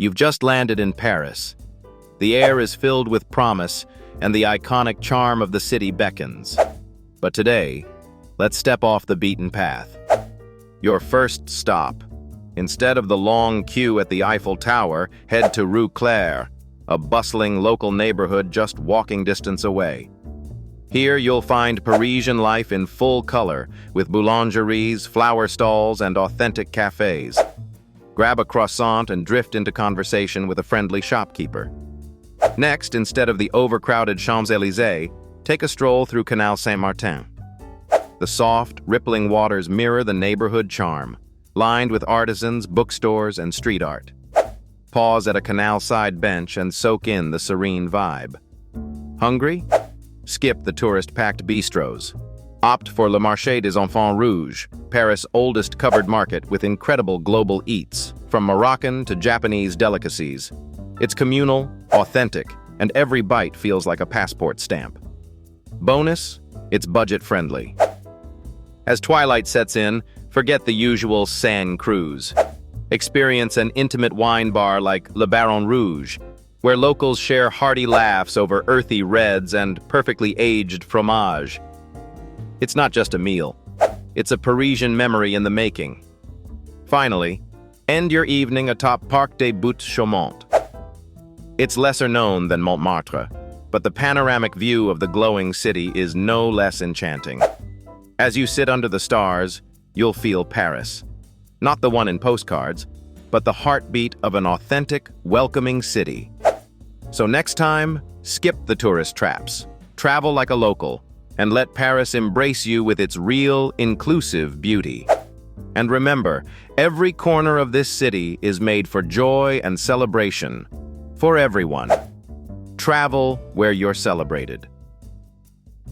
You've just landed in Paris. The air is filled with promise, and the iconic charm of the city beckons. But today, let's step off the beaten path. Your first stop. Instead of the long queue at the Eiffel Tower, head to Rue Claire, a bustling local neighborhood just walking distance away. Here you'll find Parisian life in full color, with boulangeries, flower stalls, and authentic cafes. Grab a croissant and drift into conversation with a friendly shopkeeper. Next, instead of the overcrowded Champs-Élysées, take a stroll through Canal Saint-Martin. The soft, rippling waters mirror the neighborhood charm, lined with artisans, bookstores, and street art. Pause at a canal-side bench and soak in the serene vibe. Hungry? Skip the tourist-packed bistros. Opt for Le Marché des Enfants Rouges, Paris' oldest covered market with incredible global eats, from Moroccan to Japanese delicacies. It's communal, authentic, and every bite feels like a passport stamp. Bonus, it's budget-friendly. As twilight sets in, forget the usual Seine cruise. Experience an intimate wine bar like Le Baron Rouge, where locals share hearty laughs over earthy reds and perfectly aged fromage. It's not just a meal. It's a Parisian memory in the making. Finally, end your evening atop Parc des Buttes-Chaumont. It's lesser known than Montmartre, but the panoramic view of the glowing city is no less enchanting. As you sit under the stars, you'll feel Paris. Not the one in postcards, but the heartbeat of an authentic, welcoming city. So next time, skip the tourist traps, travel like a local, and let Paris embrace you with its real, inclusive beauty. And remember, every corner of this city is made for joy and celebration, for everyone. Travel where you're celebrated.